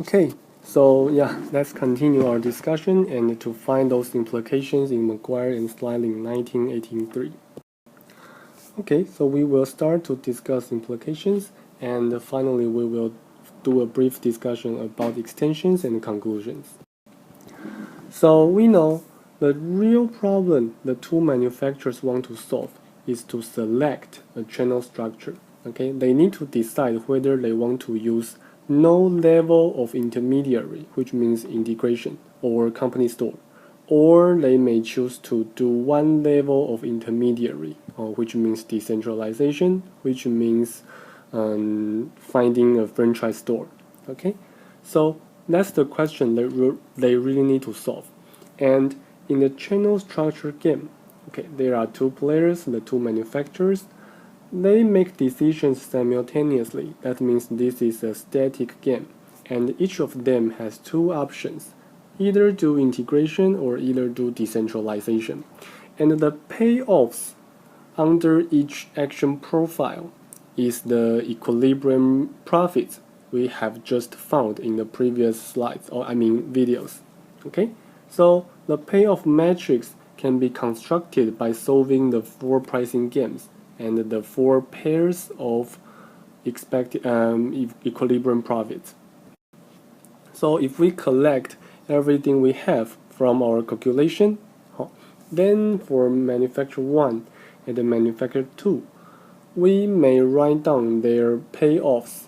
Okay, so yeah, let's continue our discussion and to find those implications in McGuire and Sliling 1983. Okay, so we will start to discuss implications and finally we will do a brief discussion about extensions and conclusions. So we know the real problem the two manufacturers want to solve is to select a channel structure. Okay, they need to decide whether they want to use no level of intermediary, which means integration or company store, or they may choose to do one level of intermediary, which means decentralization, which means finding a franchise store. Okay, so that's the question that they really need to solve. And in the channel structure game, okay, there are two players, the two manufacturers. They make decisions simultaneously. That means this is a static game, and each of them has two options: either do integration or either do decentralization. And the payoffs under each action profile is the equilibrium profits we have just found in the previous slides, or I mean videos. Okay, so the payoff matrix can be constructed by solving the four pricing games and the four pairs of expected equilibrium profits. So if we collect everything we have from our calculation, then for manufacturer 1 and the manufacturer 2, we may write down their payoffs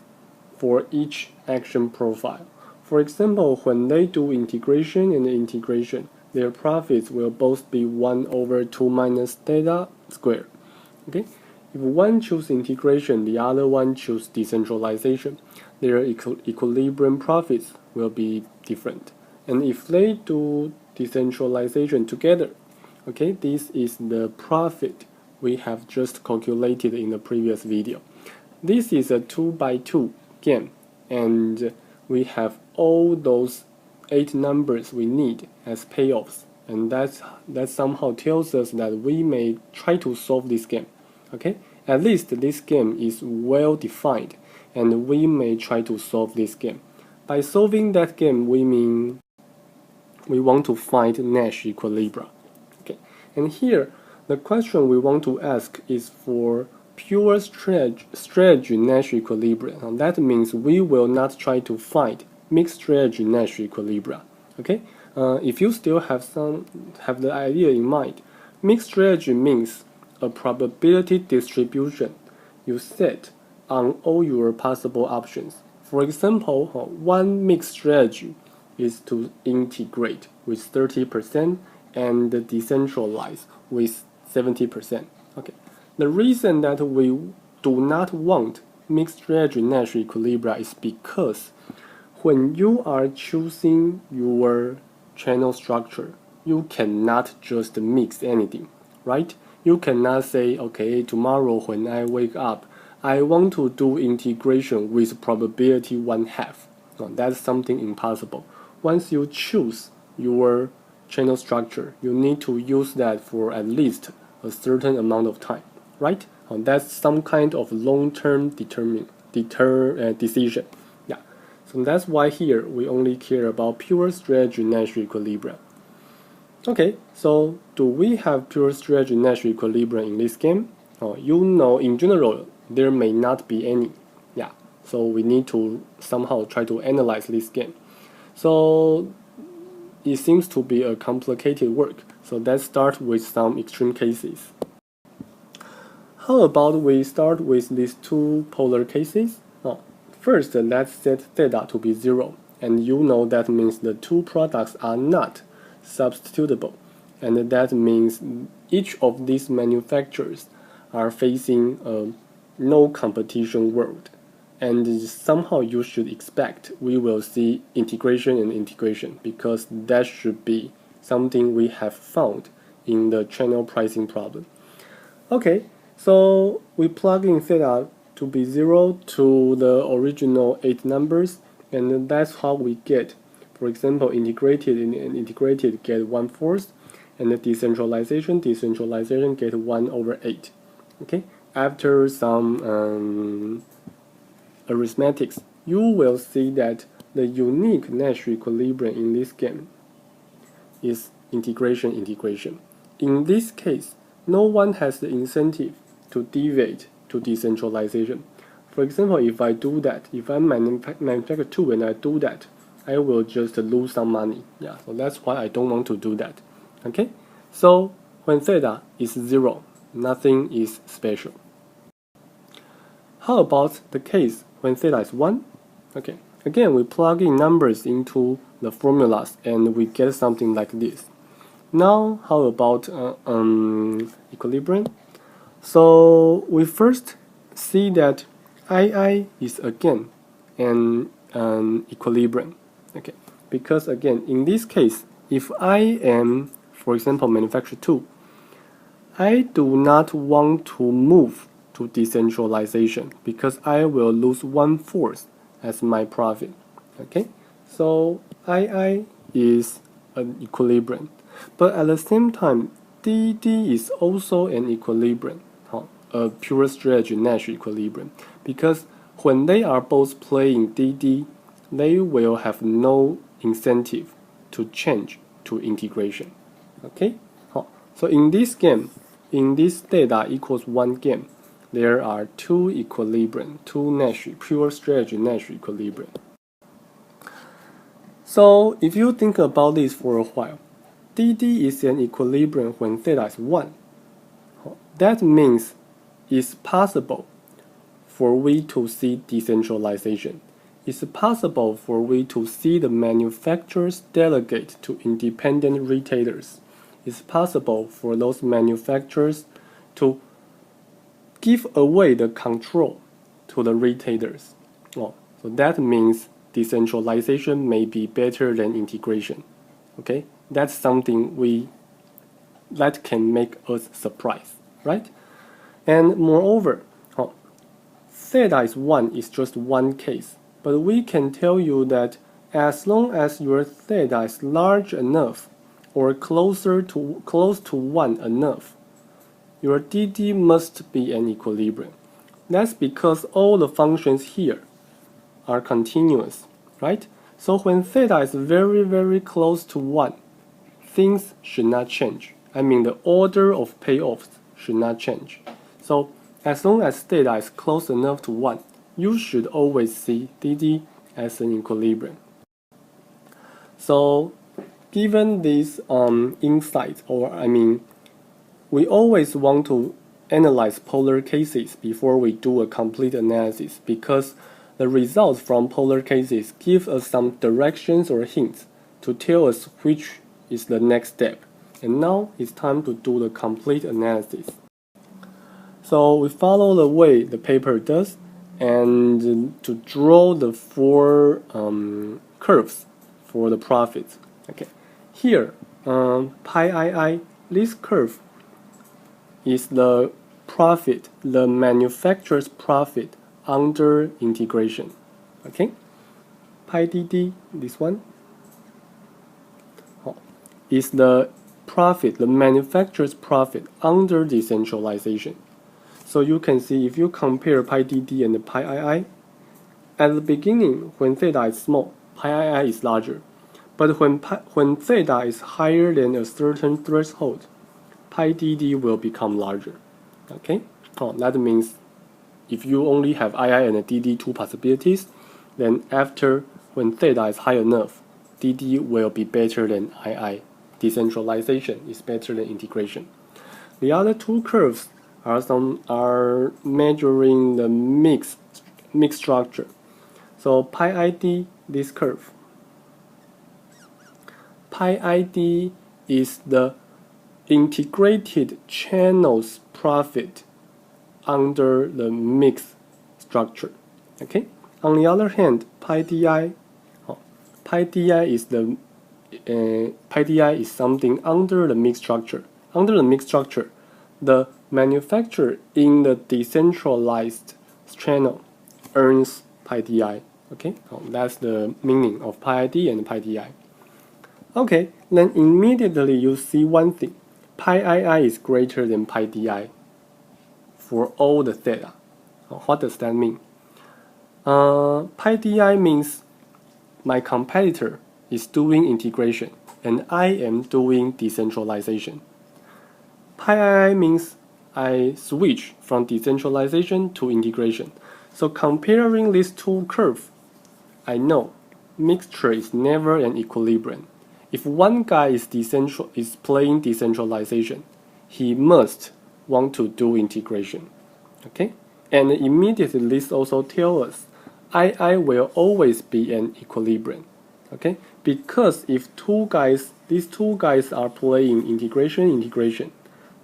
for each action profile. For example, when they do integration and integration, their profits will both be 1 over 2 minus theta squared. Okay? If one chooses integration, the other one chooses decentralization, their equilibrium profits will be different. And if they do decentralization together, okay, this is the profit we have just calculated in the previous video. This is a 2x2 game, and we have all those 8 numbers we need as payoffs, and that somehow tells us that we may try to solve this game. Okay, at least this game is well defined, and we may try to solve this game. By solving that game, we mean we want to find Nash equilibria. Okay, and here the question we want to ask is for pure strategy Nash equilibria. And that means we will not try to find mixed strategy Nash equilibria. Okay, if you still have the idea in mind, mixed strategy means a probability distribution you set on all your possible options. For example, one mixed strategy is to integrate with 30% and decentralize with 70%. Okay, the reason that we do not want mixed strategy Nash equilibria is because when you are choosing your channel structure, you cannot just mix anything, right? You cannot say, okay, tomorrow when I wake up, I want to do integration with probability 1/2. No, that's something impossible. Once you choose your channel structure, you need to use that for at least a certain amount of time, right? That's some kind of long-term decision. Yeah. So that's why here we only care about pure strategy Nash equilibria. Okay, so do we have pure strategy Nash equilibrium in this game? You know, in general, there may not be any. Yeah, so we need to somehow try to analyze this game. So it seems to be a complicated work. So let's start with some extreme cases. How about we start with these two polar cases? First, let's set theta to be 0. And you know that means the two products are not substitutable, and that means each of these manufacturers are facing a no competition world, and somehow you should expect we will see integration and integration, because that should be something we have found in the channel pricing problem. Okay, so we plug in theta to be 0 to the original 8 numbers, and that's how we get, for example, integrated and integrated get 1/4, and the decentralization get 1/8. Okay, after some arithmetics, you will see that the unique Nash equilibrium in this game is integration. In this case, no one has the incentive to deviate to decentralization. For example, if I do that, if I manufacture 2 and I do that, I will just lose some money. Yeah, so that's why I don't want to do that. Okay, so when theta is 0, nothing is special. How about the case when theta is 1? Okay, again, we plug in numbers into the formulas and we get something like this. Now, how about equilibrium? So we first see that II is again an equilibrium. Okay, because again, in this case, if I am, for example, manufacture 2, I do not want to move to decentralization because I will lose 1/4 as my profit. Okay, so II is an equilibrium, but at the same time, DD is also an equilibrium, a pure strategy Nash equilibrium, because when they are both playing DD, they will have no incentive to change to integration. Okay, so in this game, in this theta equals 1 game, there are 2 equilibrium, 2 Nash, pure strategy Nash equilibrium. So if you think about this for a while, DD is an equilibrium when theta is 1. That means it's possible for we to see decentralization. It's possible for we to see the manufacturers delegate to independent retailers. It's possible for those manufacturers to give away the control to the retailers. So that means decentralization may be better than integration. Okay, that's something that can make us surprised, right? And moreover, theta is 1 is just one case, but we can tell you that as long as your theta is large enough or close to 1 enough, your DD must be an equilibrium. That's because all the functions here are continuous, right? So when theta is very, very close to 1, things should not change. I mean, the order of payoffs should not change. So as long as theta is close enough to 1, you should always see DD as an equilibrium. So given this insight, we always want to analyze polar cases before we do a complete analysis, because the results from polar cases give us some directions or hints to tell us which is the next step. And now it's time to do the complete analysis. So we follow the way the paper does, and to draw the 4 curves for the profits. Okay, here pi II, this curve is the profit, the manufacturer's profit under integration. Okay, pi DD, this one, is the profit, the manufacturer's profit under decentralization. So you can see if you compare pi DD and pi II, at the beginning when theta is small, pi II is larger. But when theta is higher than a certain threshold, pi DD will become larger. Okay? That means if you only have II and DD 2 possibilities, then after when theta is high enough, DD will be better than II. Decentralization is better than integration. The other 2 curves are measuring the mix structure. So pi ID, this curve. Pi ID is the integrated channel's profit under the mix structure. Okay. On the other hand, pi DI, pi DI is something under the mix structure. Under the mix structure, the manufacturer in the decentralized channel earns pi DI. Okay, that's the meaning of pi ID and pi DI. Okay, then immediately you see one thing. Pi II is greater than pi DI for all the theta. What does that mean? Pi DI means my competitor is doing integration and I am doing decentralization. Pi means I switch from decentralization to integration. So comparing these two curves, I know mixture is never an equilibrium. If one guy is playing decentralization, he must want to do integration. Okay? And immediately this also tells us II will always be an equilibrium. Okay? Because if these two guys are playing integration,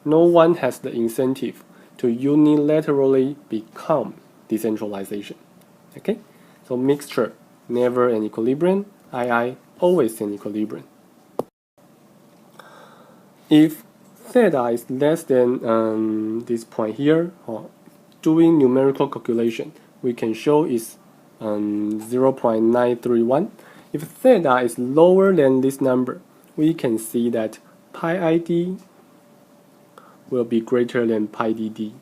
no one has the incentive to unilaterally become decentralization. Okay? So mixture, never an equilibrium. II, always an equilibrium. If theta is less than this point here, doing numerical calculation, we can show is 0.931. If theta is lower than this number, we can see that pi ID will be greater than pi dd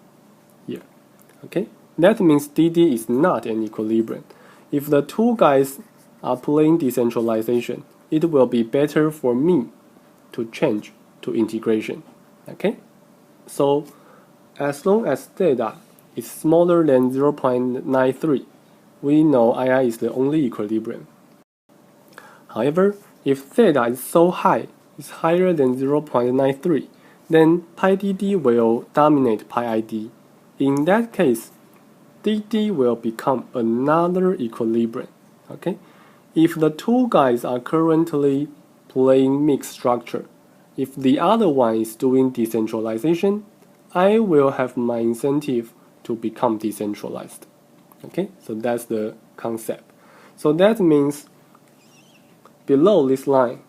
here. Okay, that means dd is not an equilibrium. If the two guys are playing decentralization, it will be better for me to change to integration. Okay, so as long as theta is smaller than 0.93, we know II is the only equilibrium. However, if theta is so high, is higher than 0.93, then pi dd will dominate pi id. In that case, dd will become another equilibrium. Okay, if the two guys are currently playing mixed structure, if the other one is doing decentralization, I will have my incentive to become decentralized. Okay, so that's the concept. So that means below this line,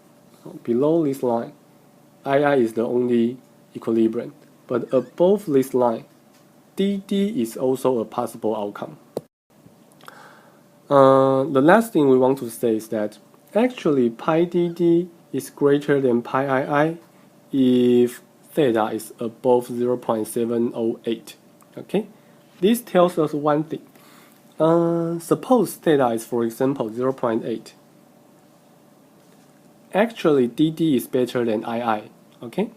II is the only equilibrium, but above this line, dd is also a possible outcome. The last thing we want to say is that actually pi dd is greater than pi ii if theta is above 0.708. Okay, this tells us one thing. Suppose theta is, for example, 0.8. Actually, dd is better than ii. Okay,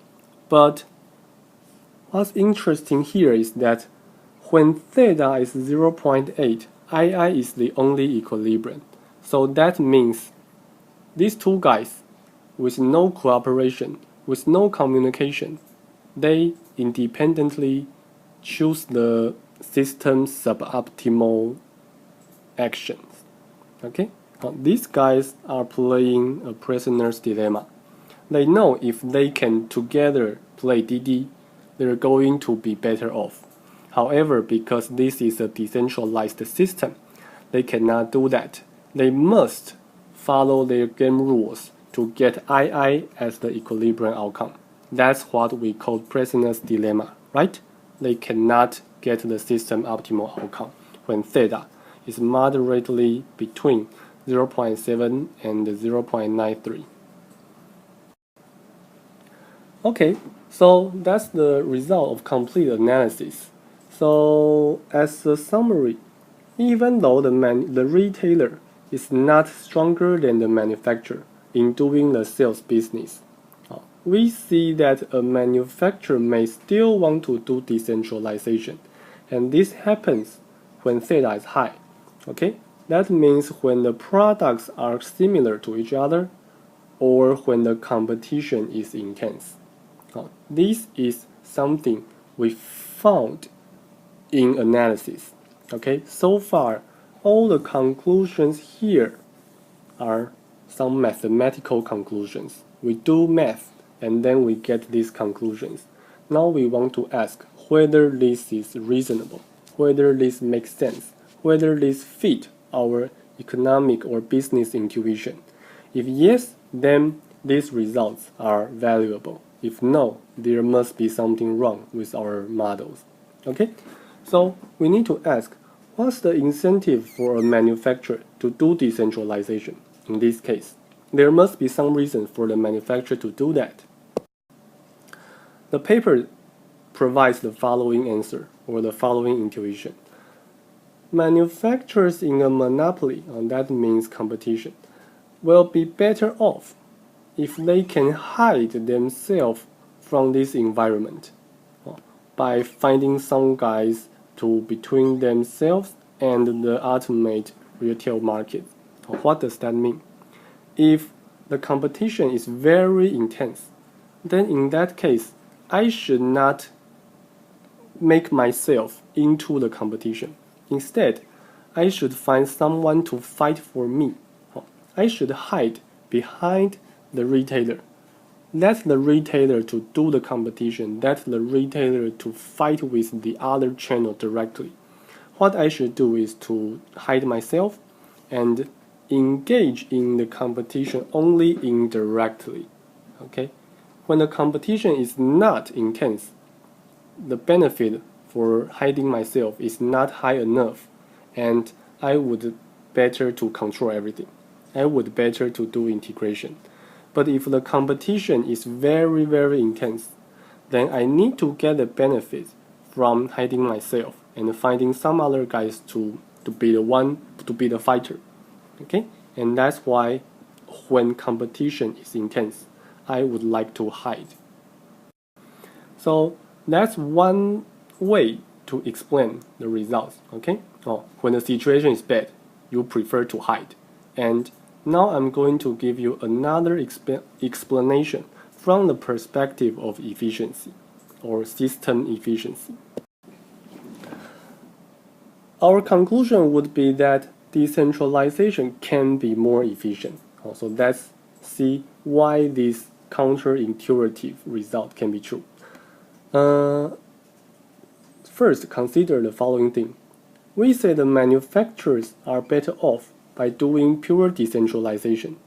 but what's interesting here is that when theta is 0.8, ii is the only equilibrium. So that means these two guys, with no cooperation, with no communication, they independently choose the system's suboptimal actions. Okay? These guys are playing a prisoner's dilemma. They know if they can together play dd, they're going to be better off. However, because this is a decentralized system, they cannot do that. They must follow their game rules to get II as the equilibrium outcome. That's what we call prisoner's dilemma, right? They cannot get the system optimal outcome when theta is moderately between 0.7 and 0.93. Okay, so that's the result of complete analysis. So as a summary, even though the retailer is not stronger than the manufacturer in doing the sales business, we see that a manufacturer may still want to do decentralization, and this happens when theta is high. Okay, that means when the products are similar to each other or when the competition is intense. This is something we found in analysis. Okay, so far all the conclusions here are some mathematical conclusions. We do math and then we get these conclusions. Now we want to ask whether this is reasonable, whether this makes sense, whether this fit our economic or business intuition. If yes, then these results are valuable. If no, there must be something wrong with our models. Okay, so we need to ask, what's the incentive for a manufacturer to do decentralization? In this case, there must be some reason for the manufacturer to do that. The paper provides the following answer or the following intuition. Manufacturers in a monopoly, that means competition, will be better off if they can hide themselves from this environment by finding some guys to between themselves and the ultimate retail market. What does that mean? If the competition is very intense, then in that case, I should not make myself into the competition. Instead, I should find someone to fight for me. I should hide behind the retailer. Let the retailer to do the competition. Let the retailer to fight with the other channel directly. What I should do is to hide myself and engage in the competition only indirectly. Okay? When the competition is not intense, the benefit for hiding myself is not high enough, and I would better to control everything. I would better to do integration. But if the competition is very, very intense, then I need to get the benefit from hiding myself and finding some other guys to be the one, to be the fighter. Okay? And that's why when competition is intense, I would like to hide. So that's one way to explain the results. Okay? When the situation is bad, you prefer to hide. And now I'm going to give you another explanation from the perspective of efficiency or system efficiency. Our conclusion would be that decentralization can be more efficient. So let's see why this counterintuitive result can be true. First, consider the following thing. We say the manufacturers are better off by doing pure decentralization.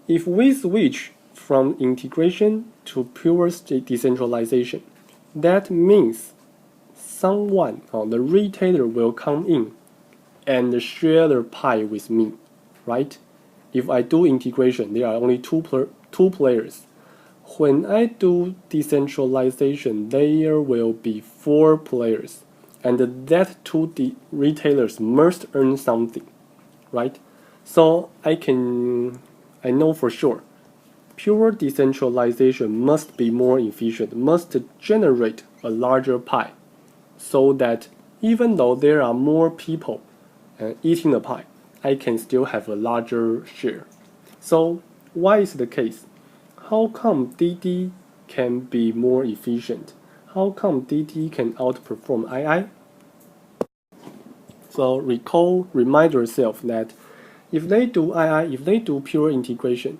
If we switch from integration to pure decentralization, that means someone, the retailer, will come in and share the pie with me, right? If I do integration, there are only two players. When I do decentralization, there will be 4 players, and that 2 retailers must earn something, right? So I know for sure, pure decentralization must be more efficient, must generate a larger pie, so that even though there are more people eating the pie, I can still have a larger share. So why is the case? How come DD can be more efficient? How come DD can outperform II? So remind yourself that if they do II, if they do pure integration,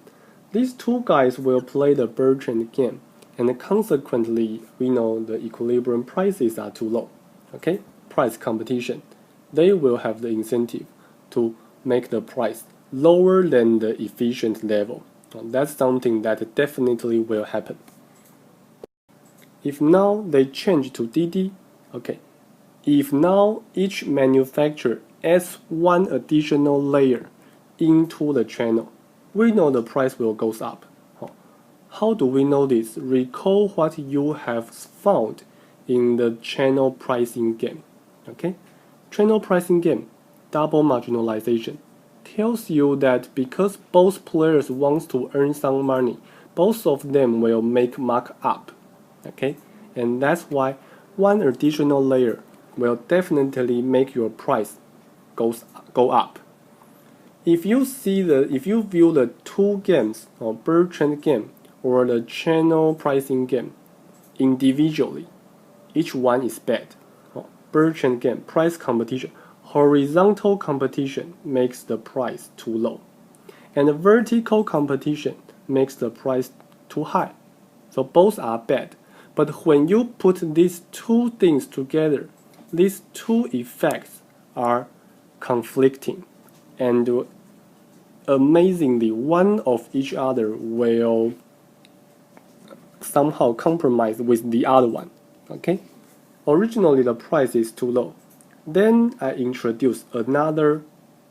these 2 guys will play the Bertrand game, and consequently, we know the equilibrium prices are too low. Okay, price competition. They will have the incentive to make the price lower than the efficient level. That's something that definitely will happen. If now they change to DD, okay, if now each manufacturer adds 1 additional layer into the channel, we know the price will go up. How do we know this? Recall what you have found in the channel pricing game. Okay, channel pricing game, double marginalization, tells you that because both players want to earn some money, both of them will make markup. Okay, and that's why 1 additional layer will definitely make your price go up. If you view the 2 games, or Bertrand game or the channel pricing game individually, each one is bad. Bertrand game, price competition, horizontal competition makes the price too low, and vertical competition makes the price too high. So both are bad. But when you put these 2 things together, these 2 effects are conflicting, and amazingly, one of each other will somehow compromise with the other one. Okay? Originally the price is too low. Then I introduce another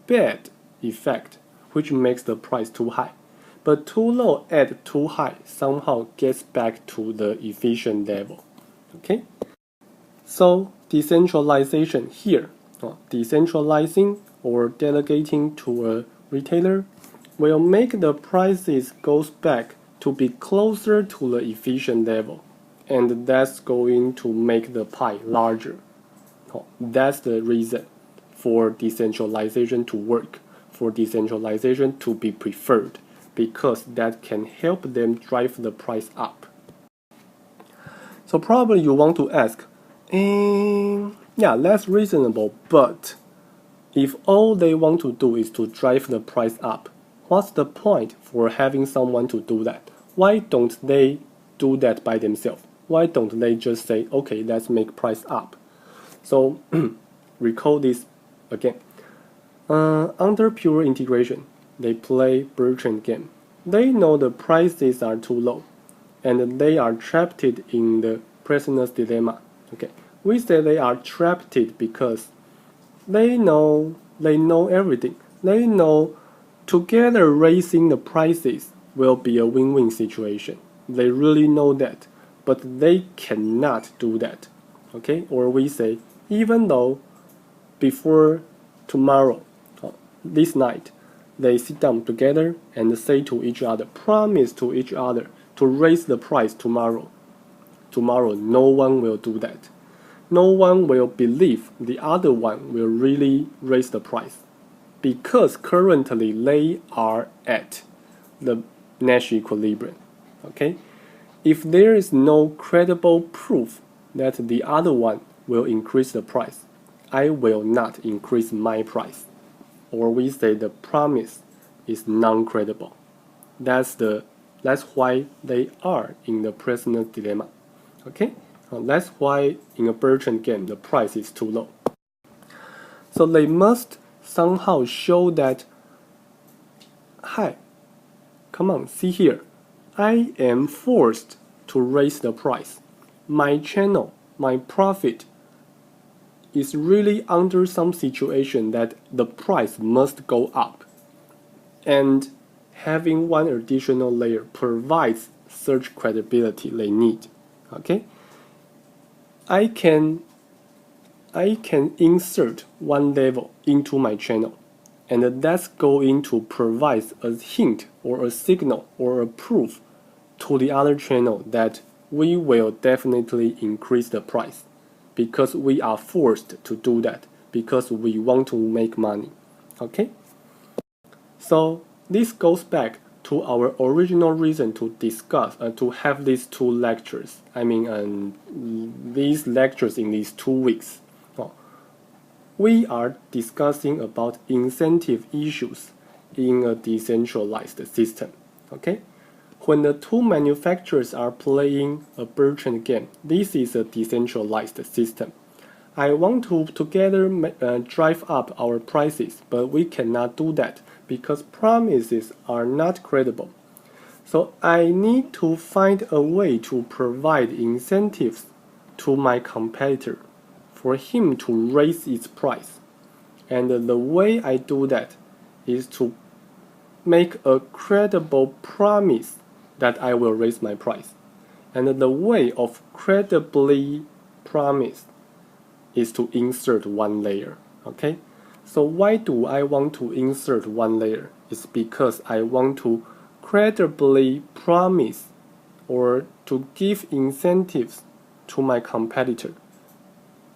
bad effect, which makes the price too high. But too low add too high somehow gets back to the efficient level. Okay? So decentralization here, decentralizing or delegating to a retailer will make the prices goes back to be closer to the efficient level, and that's going to make the pie larger. That's the reason for decentralization to work, for decentralization to be preferred, because that can help them drive the price up. So probably you want to ask, yeah, that's reasonable, but if all they want to do is to drive the price up, what's the point for having someone to do that? Why don't they do that by themselves? Why don't they just say, okay, let's make price up? So recall this again. Under pure integration, they play Bertrand game. They know the prices are too low, and they are trapped in the prisoner's dilemma. Okay, we say they are trapped because they know everything. They know together raising the prices will be a win-win situation. They really know that, but they cannot do that. Okay, or we say even though before tomorrow, this night, they sit down together and say to each other, promise to each other to raise the price tomorrow. Tomorrow, no one will do that. No one will believe the other one will really raise the price, because currently they are at the Nash equilibrium. Okay? If there is no credible proof that the other one will increase the price, I will not increase my price. Or we say the promise is non-credible. That's why they are in the prisoner's dilemma. Okay? That's why in a Bertrand game the price is too low. So they must somehow show that, hi, come on, see here, I am forced to raise the price. My channel, my profit is really under some situation that the price must go up. And having one additional layer provides such credibility they need. Okay? I can insert one level into my channel, and that's going to provide a hint or a signal or a proof to the other channel that we will definitely increase the price, because we are forced to do that, because we want to make money. Okay? So this goes back to our original reason to discuss, to have these two lectures. These lectures in these 2 weeks. We are discussing about incentive issues in a decentralized system. Okay? When the two manufacturers are playing a Bertrand game, this is a decentralized system. I want to together drive up our prices, but we cannot do that because promises are not credible. So I need to find a way to provide incentives to my competitor for him to raise its price. And the way I do that is to make a credible promise that I will raise my price. And the way of credibly promise is to insert one layer. Okay? So why do I want to insert one layer? It's because I want to credibly promise or to give incentives to my competitor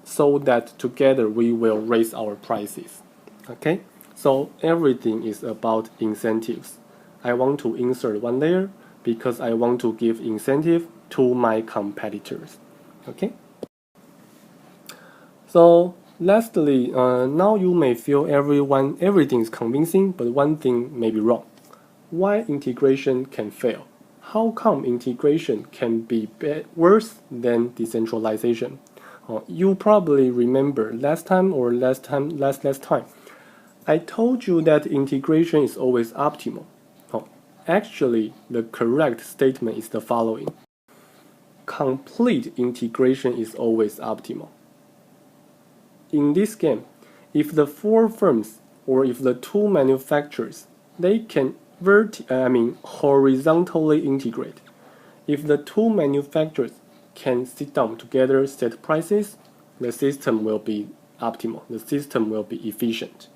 so that together we will raise our prices. Okay? So everything is about incentives. I want to insert one layer because I want to give incentive to my competitors. Okay? So lastly, now you may feel everything is convincing, but one thing may be wrong. Why integration can fail? How come integration can be worse than decentralization? You probably remember last time, I told you that integration is always optimal. Actually, the correct statement is the following. Complete integration is always optimal. In this game, if the four firms or if the two manufacturers, they can horizontally integrate. If the two manufacturers can sit down together, set prices, the system will be optimal. The system will be efficient.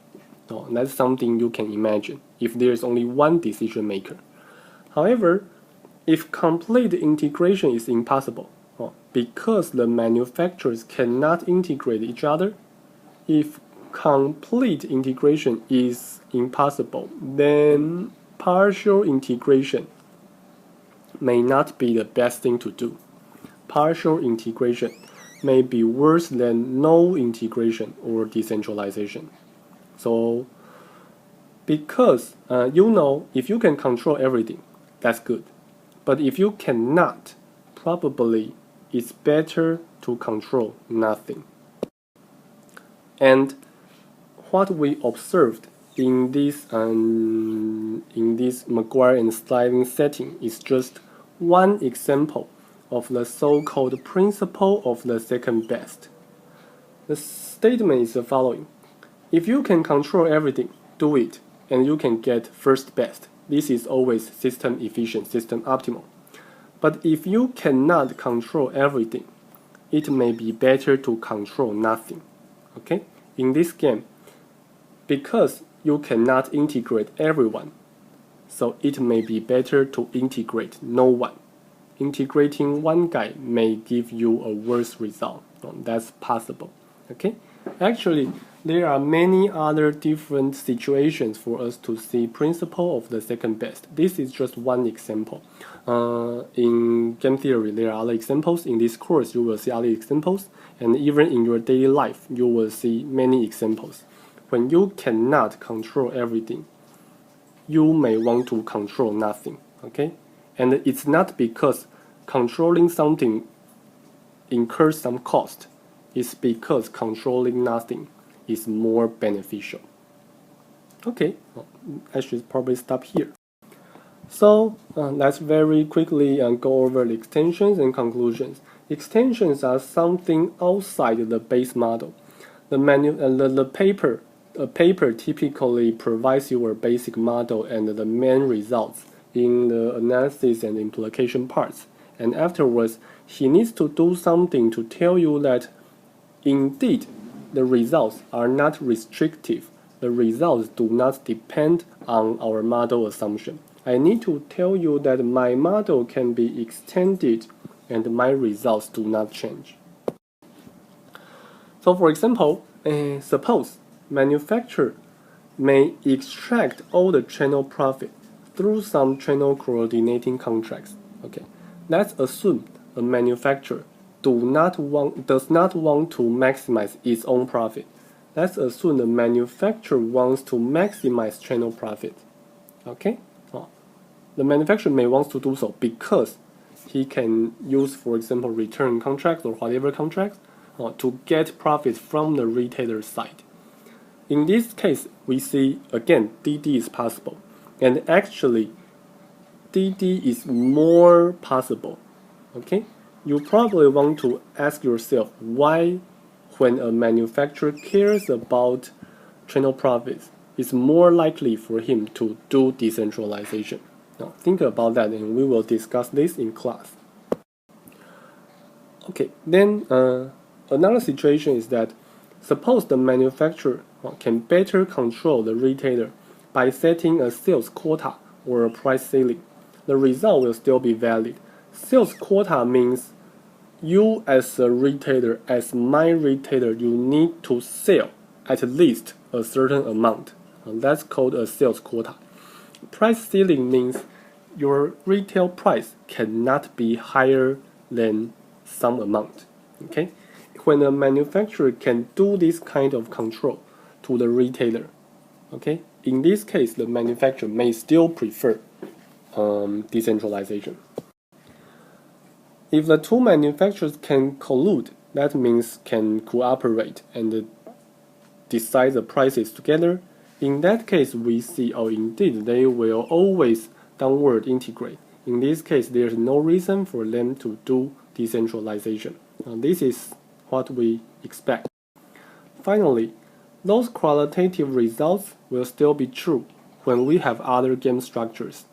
That's something you can imagine if there is only one decision maker. However, if complete integration is impossible, because the manufacturers cannot integrate each other, if complete integration is impossible, then partial integration may not be the best thing to do. Partial integration may be worse than no integration or decentralization. So, because if you can control everything, that's good. But if you cannot, probably it's better to control nothing. And what we observed in this McGuire and sliding setting is just one example of the so-called principle of the second best. The statement is the following: if you can control everything, do it, and you can get first best. This is always system efficient, system optimal. But if you cannot control everything, it may be better to control nothing. Okay? In this game, because you cannot integrate everyone, so it may be better to integrate no one. Integrating one guy may give you a worse result. That's possible. Okay? Actually, there are many other different situations for us to see principle of the second best. This is just one example. In game theory, there are other examples. In this course, you will see other examples. And even in your daily life, you will see many examples. When you cannot control everything, you may want to control nothing. Okay? And it's not because controlling something incurs some cost. It's because controlling nothing is more beneficial. Okay, I should probably stop here. So let's very quickly go over the extensions and conclusions. Extensions are something outside the base model. The paper typically provides you a basic model and the main results in the analysis and implication parts. And afterwards, he needs to do something to tell you that indeed the results are not restrictive. The results do not depend on our model assumption. I need to tell you that my model can be extended and my results do not change. So for example, suppose manufacturer may extract all the channel profit through some channel coordinating contracts. Okay, let's assume a manufacturer does not want to maximize its own profit. Let's assume the manufacturer wants to maximize channel profit. Okay, the manufacturer may want to do so because he can use, for example, return contracts or whatever contracts to get profit from the retailer side. In this case, we see again DD is possible, and actually DD is more possible. Okay, you probably want to ask yourself why, when a manufacturer cares about channel profits, it's more likely for him to do decentralization. Now think about that, and we will discuss this in class. Okay, then another situation is that suppose the manufacturer can better control the retailer by setting a sales quota or a price ceiling. The result will still be valid. Sales quota means you as a retailer, as my retailer, you need to sell at least a certain amount. That's called a sales quota. Price ceiling means your retail price cannot be higher than some amount. Okay? When a manufacturer can do this kind of control to the retailer, okay, in this case, the manufacturer may still prefer decentralization. If the two manufacturers can collude, that means can cooperate and decide the prices together. In that case, we see, indeed, they will always downward integrate. In this case, there's no reason for them to do decentralization. This is what we expect. Finally, those qualitative results will still be true when we have other game structures.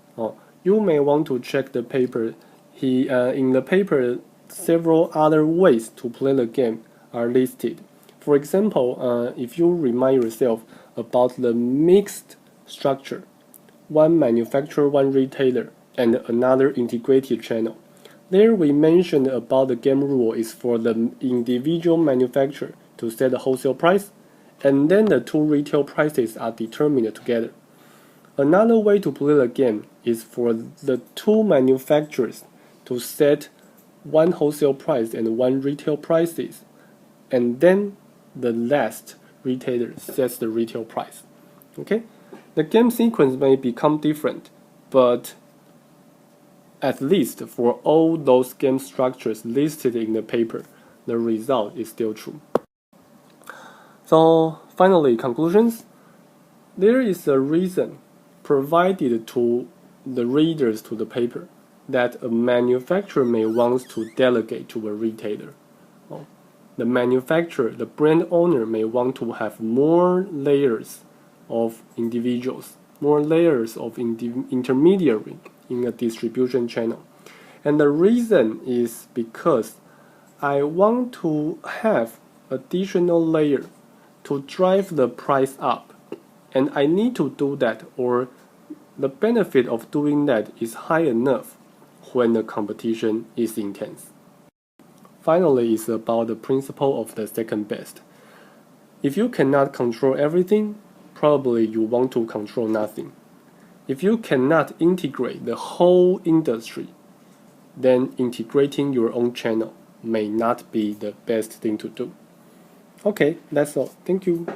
You may want to check the paper. In the paper, several other ways to play the game are listed. For example, if you remind yourself, about the mixed structure, one manufacturer, one retailer, and another integrated channel. There we mentioned about the game rule is for the individual manufacturer to set the wholesale price, and then the two retail prices are determined together. Another way to play the game is for the two manufacturers to set one wholesale price and one retail prices, and then the last retailer sets the retail price. Okay? The game sequence may become different, but at least for all those game structures listed in the paper, the result is still true. So finally, conclusions. There is a reason provided to the readers to the paper that a manufacturer may want to delegate to a retailer. The manufacturer, the brand owner may want to have more layers of individuals, more layers of intermediary in a distribution channel. And the reason is because I want to have additional layer to drive the price up, and I need to do that, or the benefit of doing that is high enough when the competition is intense. Finally, it's about the principle of the second best. If you cannot control everything, probably you want to control nothing. If you cannot integrate the whole industry, then integrating your own channel may not be the best thing to do. Okay, that's all. Thank you.